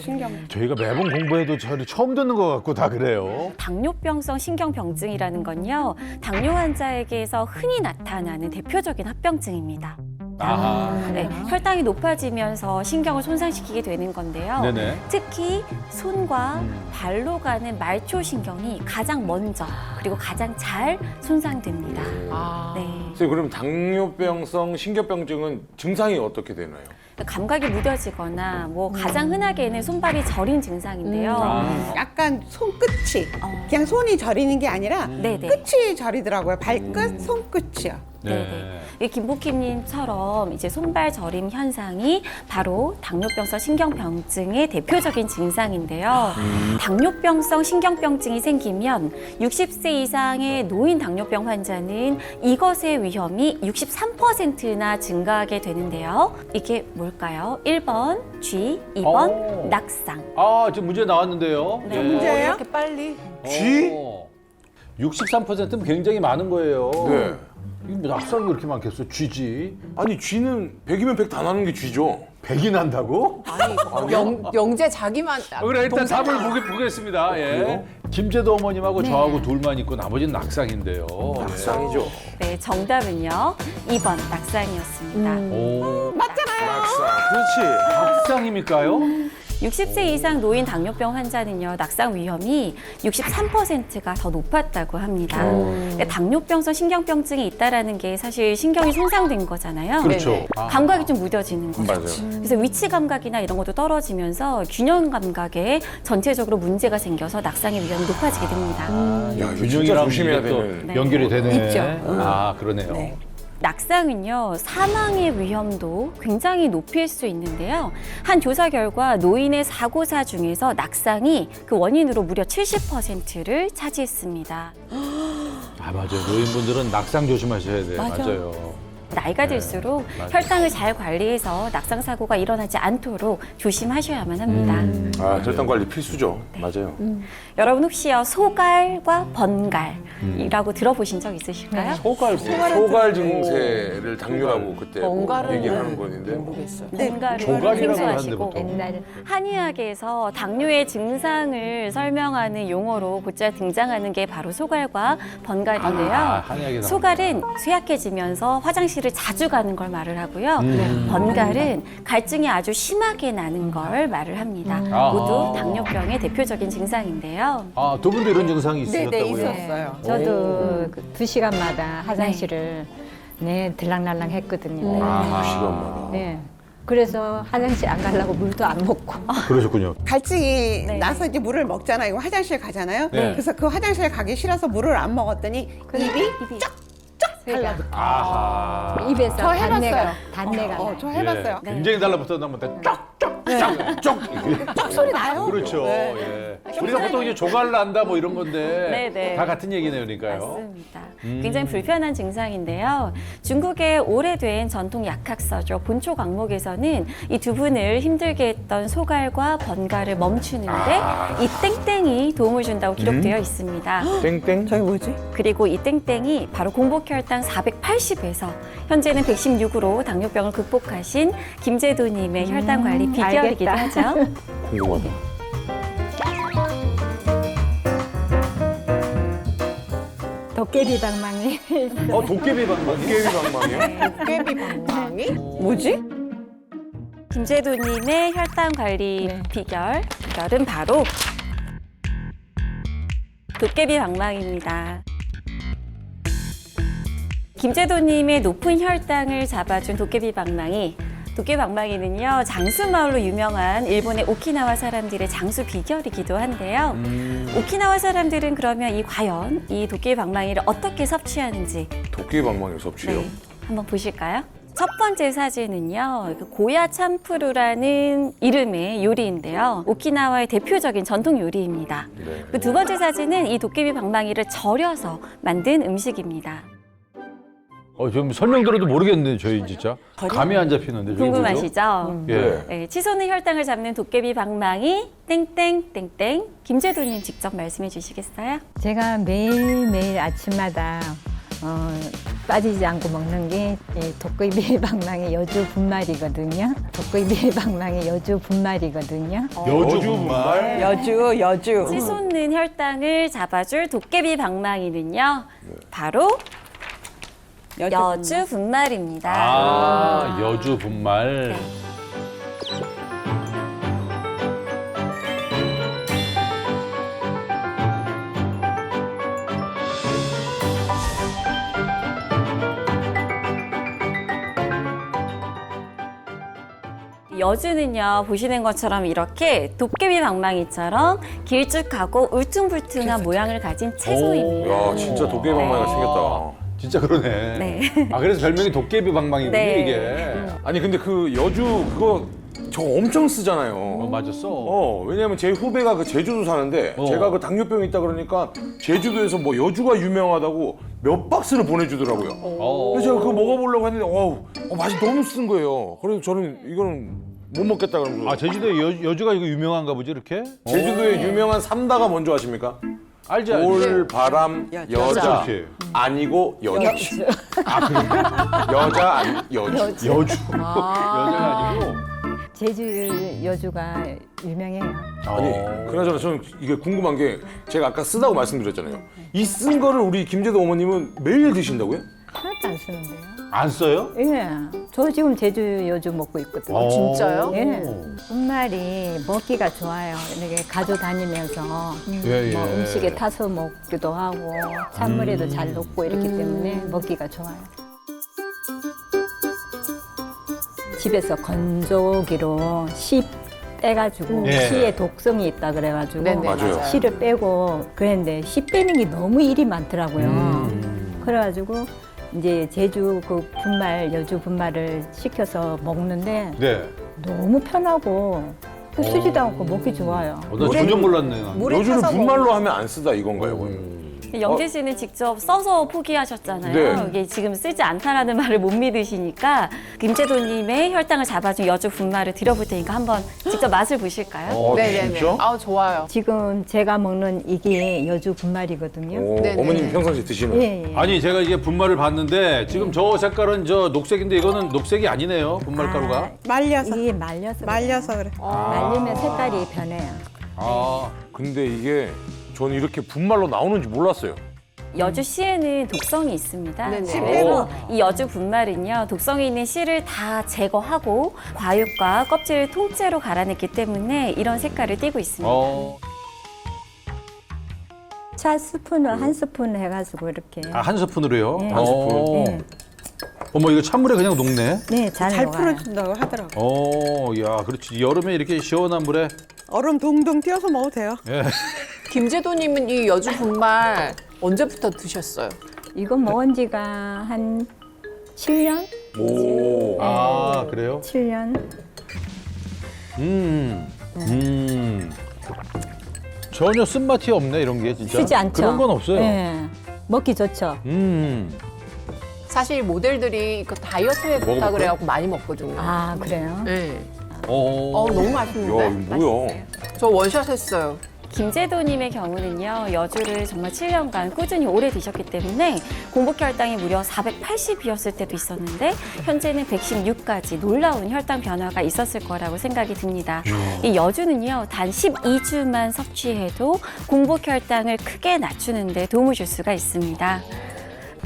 신경. 저희가 매번 공부해도 저를 처음 듣는 것 같고 다 그래요. 당뇨병성 신경병증이라는 건요 당뇨 환자에게서 흔히 나타나는 대표적인 합병증입니다. 아하. 네, 혈당이 높아지면서 신경을 손상시키게 되는 건데요. 네네. 특히 손과 발로 가는 말초신경이 가장 먼저 그리고 가장 잘 손상됩니다. 아. 네. 선생님 그럼 당뇨병성 신경병증은 증상이 어떻게 되나요? 감각이 무뎌지거나 뭐 가장 흔하게는 손발이 저린 증상인데요. 약간 손끝이 그냥 손이 저리는 게 아니라 네네. 끝이 저리더라고요. 발끝, 손끝이요. 네네. 이 김복희님처럼 이제 손발 저림 현상이 바로 당뇨병성 신경병증의 대표적인 증상인데요. 당뇨병성 신경병증이 생기면 60세 이상의 노인 당뇨병 환자는 이것의 위험이 63%나 증가하게 되는데요. 이게 뭘까요? 1번 쥐, 2번 오. 낙상. 지금 문제 나왔는데요. 네. 예. 문제예요? 이렇게 빨리. 쥐? 63%면 굉장히 많은 거예요. 네. 이게 뭐 낙상이 그렇게 많겠어? 쥐지. 아니 쥐는 100이면 100 다 나는 게 쥐죠. 100이 난다고? 아니, 영재 자기만. 그래 일단 동생- 답을 보겠습니다. 예. 김제도 어머님하고 저하고 둘만 있고 나머지는 낙상인데요. 낙상이죠. 네, 정답은요. 2번 낙상이었습니다. 오, 낙상. 그렇지. 낙상입니까요? 60세 이상 노인 당뇨병 환자는요, 낙상 위험이 63%가 더 높았다고 합니다. 근데 당뇨병성 신경병증이 있다라는 게 사실 신경이 손상된 거잖아요. 그렇죠. 네네. 감각이 좀 무뎌지는 거죠. 맞아요. 그래서 위치 감각이나 이런 것도 떨어지면서 균형 감각에 전체적으로 문제가 생겨서 낙상의 위험이 높아지게 됩니다. 야, 이거 진짜 균형이랑 조심해야 이게 또 되는. 네. 연결이 되네. 있죠. 아 그러네요. 네. 낙상은요, 사망의 위험도 굉장히 높일 수 있는데요. 한 조사 결과 노인의 사고사 중에서 낙상이 그 원인으로 무려 70%를 차지했습니다. 아 맞아요. 노인분들은 낙상 조심하셔야 돼요. 맞아. 맞아요. 나이가 들수록 맞아요. 혈당을 잘 관리해서 낙상 사고가 일어나지 않도록 조심하셔야만 합니다. 아, 혈당 관리 필수죠. 맞아요. 여러분 혹시요 소갈과 번갈이라고 들어보신 적 있으실까요? 소갈 증세를 당뇨라고 그때 뭐 번갈은 얘기하는 건인데. 모르겠어요. 번갈을 조갈이라고 하는데 생소하시고 보통. 옛날에 한의학에서 당뇨의 증상을 설명하는 용어로 곧잘 등장하는 게 바로 소갈과 번갈인데요. 한의학에 소갈은 쇠약해지면서 화장실을 자주 가는 걸 말을 하고요. 번갈은 갈증이 아주 심하게 나는 걸 말을 합니다. 아하. 모두 당뇨병의 대표적인 증상인데요. 아두 분도 이런 증상이 있으셨다고요? 네네 있었어요. 저도 그 2시간마다 화장실을 네 들락날락 했거든요. 아하. 2시간마다. 네. 그래서 화장실 안 가려고 물도 안 먹고. 그러셨군요. 갈증이 네. 나서 이제 물을 먹잖아요. 화장실 가잖아요. 네. 그래서 그 화장실 가기 싫어서 물을 안 먹었더니 입이 새가 아하. 입에서 저 해봤어요. 단내가 나요. 저 해봤어요. 예, 굉장히 달라붙었는데 쩍쩍쩍쩍 소리 나요? 그렇죠. 네. 예. 우리가 보통 이제 조갈 난다 뭐 이런 건데 네네. 다 같은 얘기네요, 그러니까요. 맞습니다. 굉장히 불편한 증상인데요. 중국의 오래된 전통 약학서죠. 본초 강목에서는 이 두 분을 힘들게 했던 소갈과 번갈을 멈추는데 이 땡땡이 도움을 준다고 기록되어 있습니다. 땡땡. 저기 뭐지? 그리고 이 땡땡이 바로 공복혈당 480에서 현재는 116으로 당뇨병을 극복하신 김제도님의 혈당 관리 비결이기도 알겠다. 하죠. 궁금하다. 도깨비 방망이. 도깨비 방법. 도깨비 방망이요? 도깨비 방망이? 뭐지? 김제도님의 혈당 관리 네. 비결은 바로 도깨비 방망이입니다. 김제도님의 높은 혈당을 잡아준 도깨비 방망이. 도깨비 방망이는요, 장수마을로 유명한 일본의 오키나와 사람들의 장수 비결이기도 한데요. 오키나와 사람들은 그러면 과연 이 도깨비 방망이를 어떻게 섭취하는지 도깨비 방망이 섭취요. 네, 한번 보실까요? 첫 번째 사진은요, 그 고야 참프루라는 이름의 요리인데요. 오키나와의 대표적인 전통 요리입니다. 네. 그 두 번째 사진은 이 도깨비 방망이를 절여서 만든 음식입니다. 좀 설명 들어도 모르겠는데 저희 진짜 감이 안 잡히는데 저게 뭐죠? 궁금하시죠? 예. 네, 치솟는 혈당을 잡는 도깨비 방망이 땡땡땡땡. 김제도님 직접 말씀해 주시겠어요? 제가 매일매일 아침마다 빠지지 않고 먹는 게 도깨비 방망이 여주 분말이거든요. 도깨비 방망이 여주 분말이거든요. 여주 분말. 여주. 치솟는 혈당을 잡아줄 도깨비 방망이는요, 바로 여주 분말입니다. 아, 여주 분말. 네. 여주는요, 보시는 것처럼 이렇게 도깨비 방망이처럼 길쭉하고 울퉁불퉁한 모양을 가진 채소입니다. 야, 진짜 도깨비 방망이가 생겼다. 진짜 그러네. 네. 아 그래서 별명이 도깨비 방망이군요 네. 이게. 아니 근데 그 여주 그거 저 엄청 쓰잖아요. 맞았어. 왜냐면 제 후배가 그 제주도 사는데 제가 그 당뇨병이 있다 그러니까 제주도에서 뭐 여주가 유명하다고 몇 박스를 보내주더라고요. 그래서 제가 그거 먹어보려고 했는데 맛이 너무 쓴 거예요. 그래서 저는 이거는 못 먹겠다 그러면서 아 제주도에 여주가 이거 유명한가 보지 이렇게? 제주도에 유명한 삼다가 뭔지 아십니까? 알지. 돌, 바람, 여자, 그렇지. 아니고 여주. 여자, 아니 여주. 여주. 여자가 아니고. 제주 여주가 유명해요. 아니 그나저나 저는 이게 궁금한 게 제가 아까 쓰다고 말씀드렸잖아요. 이 쓴 거를 우리 김제도 어머님은 매일 드신다고요? 하나도 안 쓰는데요. 안 써요? 예. 저 지금 제주 여주 먹고 있거든요. 진짜요? 예. 분말이 먹기가 좋아요. 이렇게 가져 다니면서 예, 예. 뭐 음식에 타서 먹기도 하고 찬물에도 잘 녹고 이렇기 때문에 먹기가 좋아요. 집에서 건조기로 씨 빼가지고 예. 씨에 독성이 있다 그래가지고 네네, 맞아요. 씨를 빼고 그랬는데 씨 빼는 게 너무 일이 많더라고요. 그래가지고 이제 제주 그 분말 여주 분말을 시켜서 먹는데 네. 너무 편하고 쓰지도 않고 먹기 좋아요. 나 전혀 몰랐네요. 물에 여주를 타서 분말로 하면 안 쓰다 이건가요? 그러면? 영재 씨는 직접 써서 포기하셨잖아요. 네. 이게 지금 쓰지 않다라는 말을 못 믿으시니까 김제도님의 혈당을 잡아준 여주 분말을 드려볼 테니까 한번 직접 맛을 보실까요? 네네네. 진짜? 아 좋아요. 지금 제가 먹는 이게 여주 분말이거든요. 오, 네네. 어머님 평상시 드시는. 예, 예. 아니 제가 이게 분말을 봤는데 지금 저 색깔은 저 녹색인데 이거는 녹색이 아니네요. 분말 가루가. 말려서 이게 말려서 말려서 그래. 말리면 색깔이 변해요. 아. 근데 이게 저는 이렇게 분말로 나오는지 몰랐어요. 여주 씨에는 독성이 있습니다. 네네. 그래서 이 여주 분말은요, 독성이 있는 씨를 다 제거하고 과육과 껍질을 통째로 갈아냈기 때문에 이런 색깔을 띠고 있습니다. 차 스푼을 한 스푼 해가지고 이렇게. 아, 한 스푼으로요? 네. 한 스푼. 네. 어머 이거 찬물에 그냥 녹네. 네, 잘 잘 녹아요. 풀어준다고 하더라고. 야, 그렇지. 여름에 이렇게 시원한 물에. 얼음 동동 띄어서 먹어도 돼요. 김제도님은 이 여주 분말 언제부터 드셨어요? 이거 먹은 지가 한 7년? 오. 아, 그래요? 7년? 전혀 쓴맛이 없네, 이런 게 진짜. 쓰지 않죠? 그런 건 없어요. 네. 먹기 좋죠. 사실 모델들이 그 다이어트에 좋다 먹어볼까요? 그래갖고 많이 먹거든요. 아, 그래요? 네. 어. 너무 야, 맛있는데? 이거 뭐야? 저 원샷 했어요. 김제도님의 경우는요, 여주를 정말 7년간 꾸준히 오래 드셨기 때문에 공복 혈당이 무려 480이었을 때도 있었는데 현재는 116까지 놀라운 혈당 변화가 있었을 거라고 생각이 듭니다. 이 여주는요, 단 12주만 섭취해도 공복 혈당을 크게 낮추는 데 도움을 줄 수가 있습니다.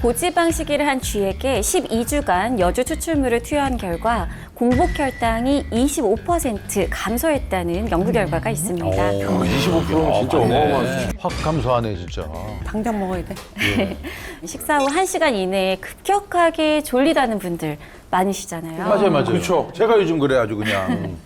고지방 시기를 한 쥐에게 12주간 여주 추출물을 투여한 결과 공복 혈당이 25% 감소했다는 연구 결과가 있습니다. 25%는 진짜 어마어마하지. 확 감소하네, 진짜. 당장 먹어야 돼. 식사 후 1시간 이내에 급격하게 졸리다는 분들 많으시잖아요. 맞아요. 그렇죠. 제가 요즘 그래, 아주 그냥.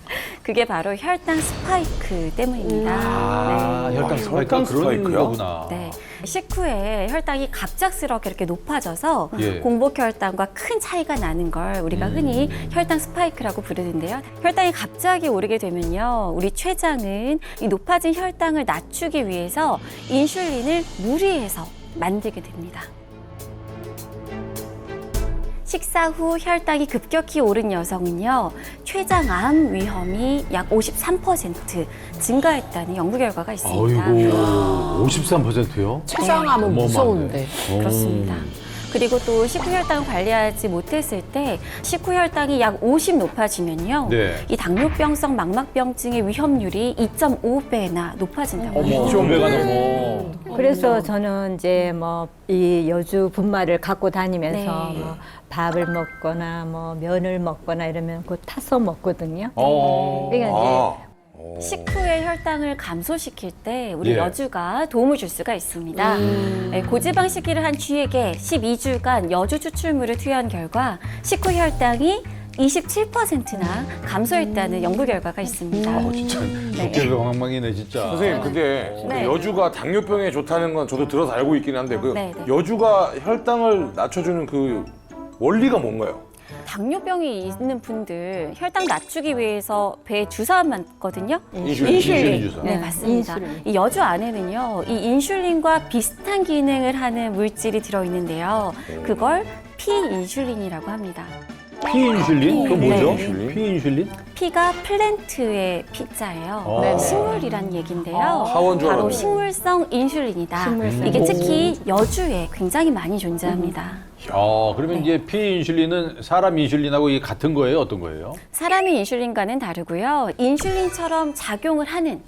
그게 바로 혈당 스파이크 때문입니다. 혈당 스파이크가 혈당 그런 스파이크요? 거구나. 네. 식후에 혈당이 갑작스럽게 이렇게 높아져서 예. 공복 혈당과 큰 차이가 나는 걸 우리가 흔히 혈당 스파이크라고 부르는데요. 혈당이 갑자기 오르게 되면요, 우리 췌장은 이 높아진 혈당을 낮추기 위해서 인슐린을 무리해서 만들게 됩니다. 식사 후 혈당이 급격히 오른 여성은요, 췌장암 위험이 약 53% 증가했다는 연구 결과가 있습니다. 어이구, 53%요? 췌장암은 어마어마하네. 무서운데. 그렇습니다. 그리고 또 식후 혈당을 관리하지 못했을 때 식후 혈당이 약 50 높아지면요, 네. 이 당뇨병성 망막병증의 위험률이 2.5배나 높아진다고 해요. 2.5배가 넘어. 그래서 저는 이제 뭐 이 여주 분말을 갖고 다니면서 네. 뭐 밥을 먹거나 뭐 면을 먹거나 이러면 그 타서 먹거든요. 어. 그러니까 아. 식후의 혈당을 감소시킬 때 우리 예. 여주가 도움을 줄 수가 있습니다. 네, 고지방 식기를 한 쥐에게 12주간 여주 추출물을 투여한 결과 식후 혈당이 27%나 감소했다는 연구 결과가 있습니다. 진짜 도깨비가 엉망이네, 진짜. 선생님, 근데 네. 여주가 당뇨병에 좋다는 건 저도 들어서 알고 있긴 한데 그 네, 네. 여주가 혈당을 낮춰주는 그 원리가 뭔가요? 당뇨병이 있는 분들 혈당 낮추기 위해서 배에 주사 맞거든요. 인슐린 주사. 네, 맞습니다. 인슐린. 이 여주 안에는요, 이 인슐린과 비슷한 기능을 하는 물질이 들어있는데요. 그걸 피인슐린이라고 합니다. 피인슐린? 그건 뭐죠? 네. 피인슐린? 피가 플랜트의 피자예요. 네. 식물이란 얘긴데요. 하원 줄 바로 알았네. 식물성 인슐린이다. 이게 특히 여주에 굉장히 많이 존재합니다. 그러면 이제 피인슐린은 사람 인슐린하고 이게 같은 거예요? 어떤 거예요? 사람의 인슐린과는 다르고요. 인슐린처럼 작용을 하는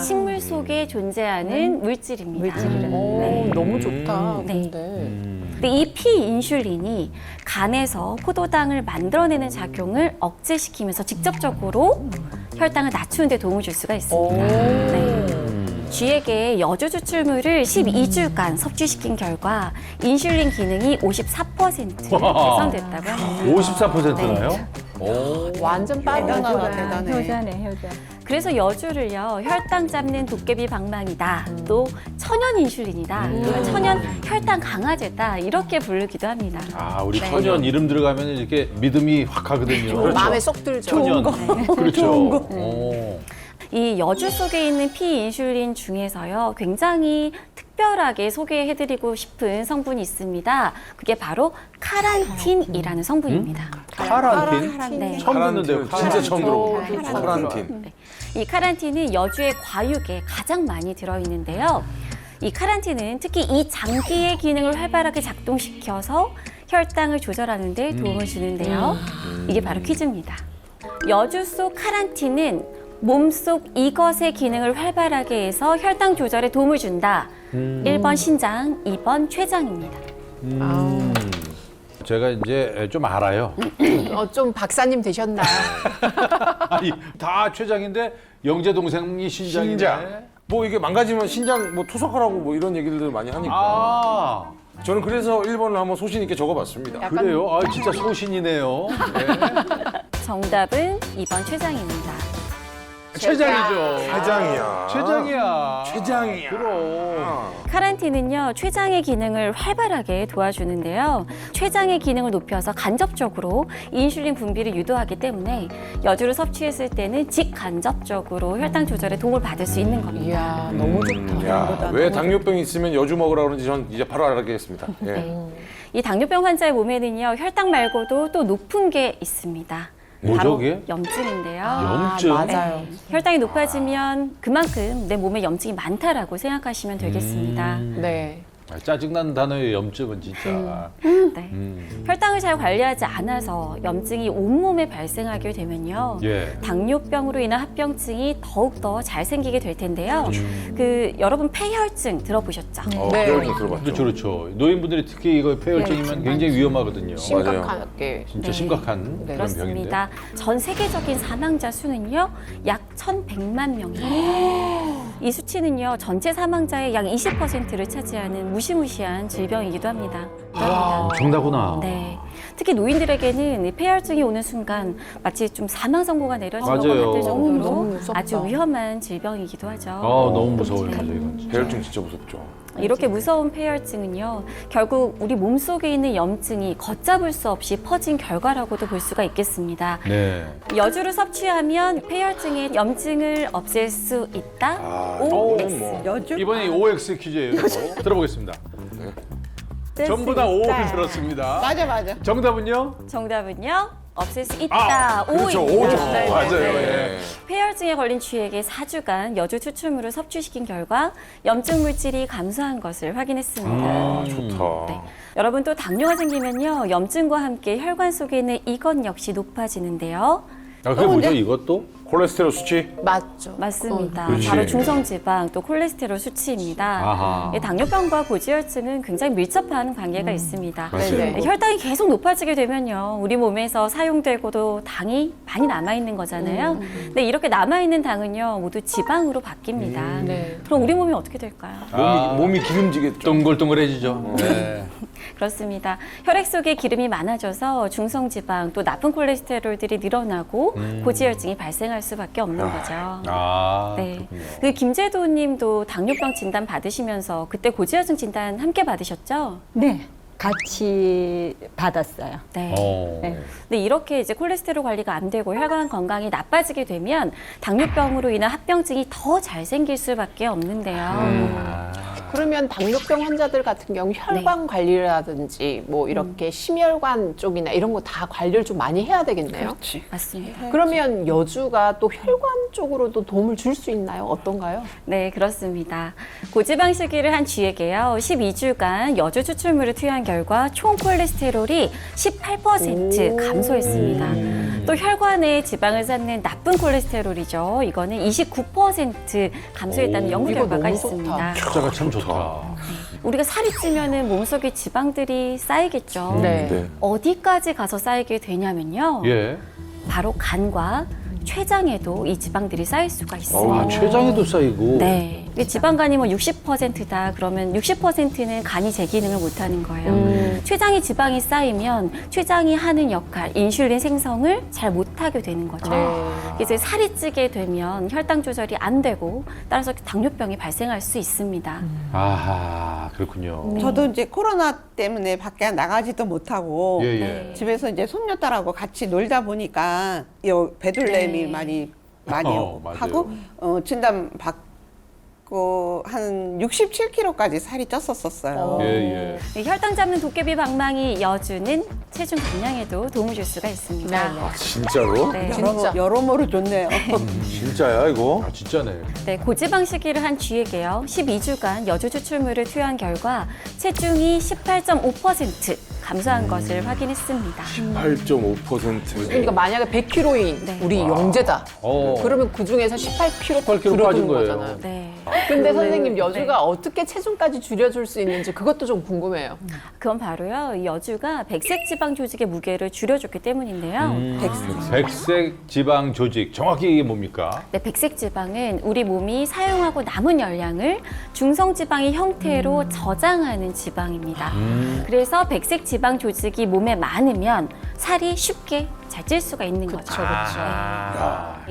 식물 속에 존재하는 물질입니다. 오, 너무 좋다. 네. 근데. 근데 이 피인슐린이 간에서 포도당을 만들어내는 작용을 억제시키면서 직접적으로 혈당을 낮추는 데 도움을 줄 수가 있습니다. 네. 쥐에게 여주 추출물을 12주간 섭취시킨 결과 인슐린 기능이 54% 개선됐다고 합니다. 54%나요? 완전 빠르다. 대단하네. 효자네, 효자. 그래서 여주를요 혈당 잡는 도깨비 방망이다, 또 천연 인슐린이다, 또 천연 혈당 강화제다 이렇게 부르기도 합니다. 우리 네. 천연 이름 들어가면 이렇게 믿음이 확 가거든요. 마음에 쏙 들죠. 천연. 그렇죠. 이 여주 속에 있는 피인슐린 중에서요 굉장히 특별하게 소개해드리고 싶은 성분이 있습니다. 그게 바로 카란틴이라는 성분입니다. 카란틴? 네. 처음 듣는데요. 진짜 처음 들어보네. 카란틴. 이 카란틴은 여주의 과육에 가장 많이 들어있는데요. 이 카란틴은 특히 이 장기의 기능을 활발하게 작동시켜서 혈당을 조절하는 데 도움을 주는데요. 이게 바로 퀴즈입니다. 여주 속 카란틴은 몸속 이것의 기능을 활발하게 해서 혈당 조절에 도움을 준다. 1번 신장, 2번 췌장입니다. 제가 이제 좀 알아요. 좀 박사님 되셨나요? 아니, 다 췌장인데 영재 동생이 신장이네. 신장. 뭐 이게 망가지면 신장 뭐 투석하라고 뭐 이런 얘기들 많이 하니까. 저는 그래서 1번을 한번 소신 있게 적어봤습니다. 그래요? 진짜 소신이네요. 정답은 2번 췌장입니다. 췌장이죠. 췌장이야. 췌장이야. 췌장이야. 그럼. 카란틴은요 췌장의 기능을 활발하게 도와주는데요. 췌장의 기능을 높여서 간접적으로 인슐린 분비를 유도하기 때문에 여주를 섭취했을 때는 직간접적으로 혈당 조절에 도움을 받을 수 있는 겁니다. 이야, 너무 좋다. 야, 왜 당뇨병이 있으면 여주 먹으라 그러는지 전 이제 바로 알겠습니다. 예. 이 당뇨병 환자의 몸에는요 혈당 말고도 또 높은 게 있습니다. 뭐죠, 바로 그게? 염증인데요. 염증? 맞아요. 혈당이 높아지면 그만큼 내 몸에 염증이 많다라고 생각하시면 되겠습니다. 네. 짜증나는 단어예요, 염증은 진짜. 네. 혈당을 잘 관리하지 않아서 염증이 온몸에 발생하게 되면요. 예. 당뇨병으로 인한 합병증이 더욱더 잘 생기게 될 텐데요. 여러분 폐혈증 들어보셨죠? 네. 혈증 들어봤죠. 그렇죠, 그렇죠. 노인분들이 특히 이거 폐혈증이면 굉장히 위험하거든요. 심각하게. 진짜 네. 심각한 그런 병인데. 그렇습니다. 전 세계적인 사망자 수는요, 약 1,100만 명이에요. 이 수치는요, 전체 사망자의 약 20%를 차지하는 무시무시한 질병이기도 합니다. 정다구나. 네. 특히 노인들에게는 이 폐혈증이 오는 순간 마치 좀 사망 선고가 내려진 것 맞아요. 같을 정도로 너무 무섭다. 아주 위험한 질병이기도 하죠. 너무 무서워요, 맞아, 이건. 진짜. 폐혈증 진짜 무섭죠. 이렇게 무서운 폐혈증은요, 결국 우리 몸속에 있는 염증이 걷잡을 수 없이 퍼진 결과라고도 볼 수가 있겠습니다. 네. 여주를 섭취하면 폐혈증의 염증을 없앨 수 있다. 이거는 뭐. 이번에 OX 퀴즈예요. 이거. 들어보겠습니다. 전부 다 O를 들었습니다. 맞아. 정답은요? 정답은요, 없앨 수 있다. 그렇죠. O입니다. 오죠. 네. 맞아요. 네. 예. 폐혈증에 걸린 쥐에게 4주간 여주 추출물을 섭취시킨 결과 염증 물질이 감소한 것을 확인했습니다. 좋다. 네. 여러분 또 당뇨가 생기면요 염증과 함께 혈관 속에 있는 이것 역시 높아지는데요. 그게 뭐죠, 이것도? 콜레스테롤 수치? 맞죠. 맞습니다. 그렇지. 바로 중성지방 또 콜레스테롤 수치입니다. 아하. 이 당뇨병과 고지혈증은 굉장히 밀접한 관계가 있습니다. 맞아요. 네. 혈당이 계속 높아지게 되면요, 우리 몸에서 사용되고도 당이 많이 남아있는 거잖아요. 근데 이렇게 남아있는 당은요, 모두 지방으로 바뀝니다. 네. 그럼 우리 몸이 어떻게 될까요? 몸이 기름지겠죠. 동글동글해지죠. 네. 그렇습니다. 혈액 속에 기름이 많아져서 중성지방 또 나쁜 콜레스테롤들이 늘어나고 고지혈증이 발생할 수밖에 없는 거죠. 네. 그렇군요. 그 김재도 님도 당뇨병 진단 받으시면서 그때 고지혈증 진단 함께 받으셨죠? 네, 같이 받았어요. 네. 네. 근데 이렇게 이제 콜레스테롤 관리가 안 되고 혈관 건강이 나빠지게 되면 당뇨병으로 인한 합병증이 더 잘 생길 수밖에 없는데요. 그러면 당뇨병 환자들 같은 경우 혈관 관리라든지 뭐 이렇게 심혈관 쪽이나 이런 거 다 관리를 좀 많이 해야 되겠네요. 그렇지. 맞습니다. 그러면 여주가 또 혈관 쪽으로도 도움을 줄 수 있나요? 어떤가요? 네, 그렇습니다. 고지방 식이를 한 쥐에게요, 12주간 여주 추출물을 투여한 결과 총 콜레스테롤이 18% 감소했습니다. 또 혈관에 지방을 쌓는 나쁜 콜레스테롤이죠. 이거는 29% 감소했다는 연구 이거 결과가 너무 있습니다. 숫자가 참 좋다. 우리가 살이 찌면은 몸속에 지방들이 쌓이겠죠. 네. 네. 어디까지 가서 쌓이게 되냐면요. 예. 바로 간과 췌장에도 이 지방들이 쌓일 수가 있습니다. 아, 췌장에도 쌓이고. 네. 지방간이 뭐 60%다 그러면 60%는 간이 제 기능을 못하는 거예요. 췌장에 지방이 쌓이면 췌장이 하는 역할, 인슐린 생성을 잘 못하게 되는 거죠. 이제 살이 찌게 되면 혈당 조절이 안 되고 따라서 당뇨병이 발생할 수 있습니다. 아하, 그렇군요. 저도 이제 코로나 때문에 밖에 나가지도 못하고 예, 예. 네. 집에서 이제 손녀딸하고 같이 놀다 보니까 이 배둘렘이 네. 많이 맞아요. 하고 진단 받고 한 67kg까지 살이 쪘었어요. 예, 예. 이 혈당 잡는 도깨비 방망이 여주는 체중 감량에도 도움을 줄 수가 있습니다. 아, 진짜로? 네. 진짜. 여러모로 좋네요. 진짜야 이거? 아, 진짜네. 네, 고지방 식이를 한 쥐에게요, 12주간 여주 추출물을 투여한 결과 체중이 18.5% 감소한 것을 확인했습니다. 8.5%. 그러니까 만약에 100kg인 네. 우리 영재다. 어. 그러면 그 중에서 18kg 18kg 빠진 거예요. 거잖아요. 네. 근데 선생님 여주가 어떻게 체중까지 줄여줄 수 있는지 그것도 좀 궁금해요. 그건 바로요, 이 여주가 백색 지방 조직의 무게를 줄여줬기 때문인데요. 백색 지방 조직. 정확히 이게 뭡니까? 네, 백색 지방은 우리 몸이 사용하고 남은 열량을 중성 지방의 형태로 저장하는 지방입니다. 그래서 백색 지방 조직이 몸에 많으면 살이 쉽게 잘 찔 수가 있는 거죠.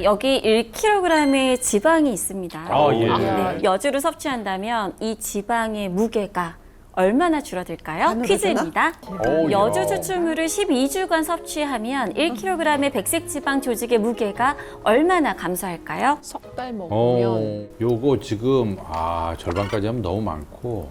여기 1kg의 지방이 있습니다. 아, 예. 네, 여주를 섭취한다면 이 지방의 무게가 얼마나 줄어들까요? 반으로 퀴즈입니다. 오, 여주 야. 추출물을 12주간 섭취하면 1kg의 백색 지방 조직의 무게가 얼마나 감소할까요? 석 달 먹으면 요거 지금 절반까지 하면 너무 많고.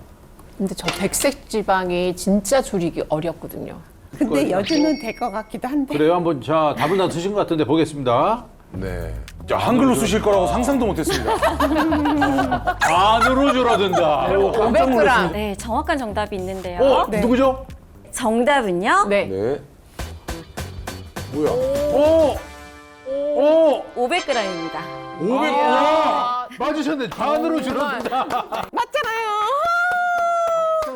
근데 저 백색 지방이 진짜 줄이기 어렵거든요. 근데 여주는 될 것 같기도 한데. 그래요. 한번 자 답을 다 드신 것 같은데 보겠습니다. 네. 자, 한글로 쓰실 거라고 상상도 못했습니다. 반으로 줄어든다. 오, 깜짝 500g. 놀랐습니다. 네, 정확한 정답이 있는데요. 누구죠? 정답은요? 네. 네. 뭐야? 오! 오! 500g입니다. 500. 와! 맞으셨네. 반으로 줄어든다. 맞잖아요.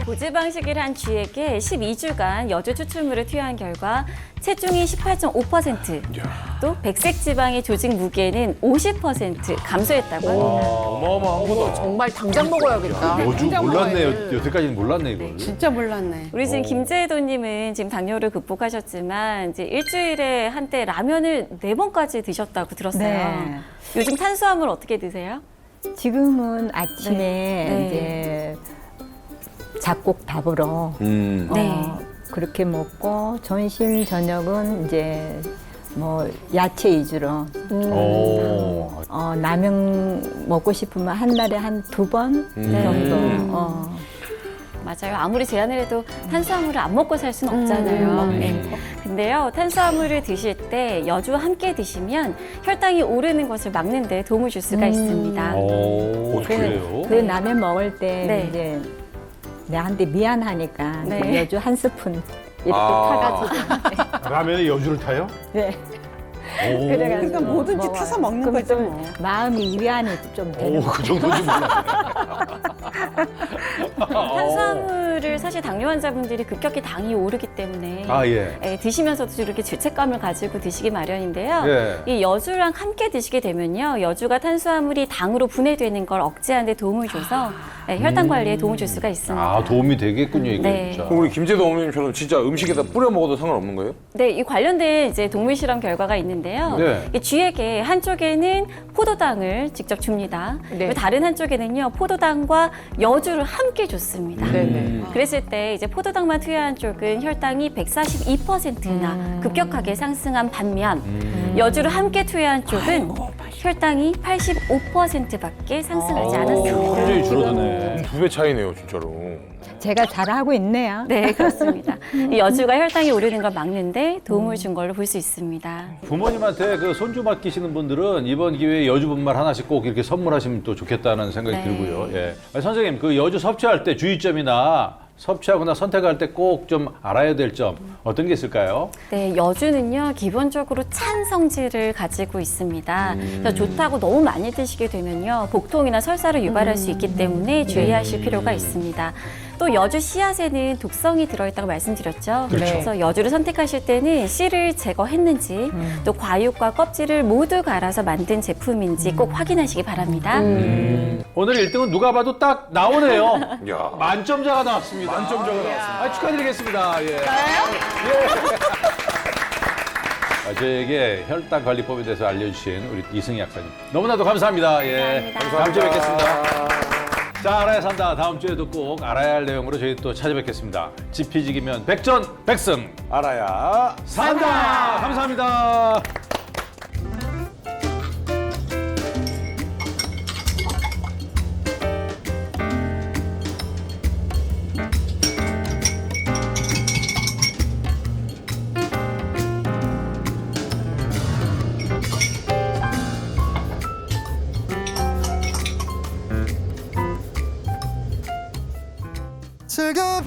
고지방식을 한 쥐에게 12주간 여주 추출물을 투여한 결과 체중이 18.5%, 또 백색 지방의 조직 무게는 50% 감소했다고 합니다. 어마어마한 거다. 정말 당장 먹어야겠다. 여주 당장 몰랐네요. 먹어야지. 여태까지는 몰랐네 이걸. 진짜 몰랐네. 우리 지금 김재도님은 지금 당뇨를 극복하셨지만 이제 일주일에 한때 라면을 4번까지 드셨다고 들었어요. 네. 요즘 탄수화물 어떻게 드세요? 지금은 아침에 네. 이제 잡곡 밥으로 네. 그렇게 먹고 점심 저녁은 이제 뭐 야채 위주로 오. 라면 먹고 싶으면 한 달에 한 2번 정도. 맞아요. 아무리 제한을 해도 탄수화물을 안 먹고 살 수는 없잖아요. 네. 근데요, 탄수화물을 드실 때 여주와 함께 드시면 혈당이 오르는 것을 막는 데 도움을 줄 수가 있습니다. 오, 그래요? 그 라면 먹을 때 네. 이제 내한테 미안하니까 네. 그 여주 한 스푼 이렇게 타가지고 라면에 여주를 타요? 네. 오. 그래가지고 그러니까 뭐든지 먹어요. 타서 먹는 그럼 거죠, 좀 뭐. 마음이 위안이 좀 되는 오, 그 정도인지 몰랐네. 탄수화물을 사실 당뇨 환자분들이 급격히 당이 오르기 때문에 아, 예. 드시면서도 이렇게 죄책감을 가지고 드시기 마련인데요. 예. 이 여주랑 함께 드시게 되면요, 여주가 탄수화물이 당으로 분해되는 걸 억제하는 데 도움을 줘서 혈당 관리에 도움을 줄 수가 있습니다. 아, 도움이 되겠군요, 이게 네. 진짜. 그럼 우리 김재도 어머님처럼 진짜 음식에다 뿌려 먹어도 상관없는 거예요? 네, 이 관련된 이제 동물 실험 결과가 있는데요. 네. 이 쥐에게 한쪽에는 포도당을 직접 줍니다. 네. 그리고 다른 한쪽에는요, 포도당과 여주를 함께 줬습니다. 네네. 그랬을 때 이제 포도당만 투여한 쪽은 혈당이 142%나 급격하게 상승한 반면 여주를 함께 투여한 쪽은 혈당이 85%밖에 상승하지 않았습니다. 굉장히 줄어드네. 2배 차이네요, 진짜로. 제가 잘하고 있네요. 네, 그렇습니다. 이 여주가 혈당이 오르는 걸 막는데 도움을 준 걸로 볼 수 있습니다. 부모님한테 그 손주 맡기시는 분들은 이번 기회에 여주 분말 하나씩 꼭 이렇게 선물하시면 또 좋겠다는 생각이 네. 들고요. 예. 아니, 선생님, 그 여주 섭취할 때 주의점이나 섭취하거나 선택할 때 꼭 좀 알아야 될 점 어떤 게 있을까요? 네, 여주는요 기본적으로 찬 성질을 가지고 있습니다. 그래서 좋다고 너무 많이 드시게 되면요 복통이나 설사를 유발할 수 있기 때문에 주의하실 필요가 있습니다. 또 여주 씨앗에는 독성이 들어있다고 말씀드렸죠. 그렇죠. 그래서 여주를 선택하실 때는 씨를 제거했는지 또 과육과 껍질을 모두 갈아서 만든 제품인지 꼭 확인하시기 바랍니다. 오늘 1등은 누가 봐도 딱 나오네요. 야. 만점자가 나왔습니다. 만점자가 나왔습니다. 아, 축하드리겠습니다. 예. 아, 저에게 혈당 관리법에 대해서 알려주신 우리 이승희 약사님 너무나도 감사합니다. 예. 감사합니다. 다음 주에 뵙겠습니다. 자, 알아야 산다. 다음 주에도 꼭 알아야 할 내용으로 저희 또 찾아뵙겠습니다. 지피지기면 백전백승 알아야 산다. 감사합니다. 즐거운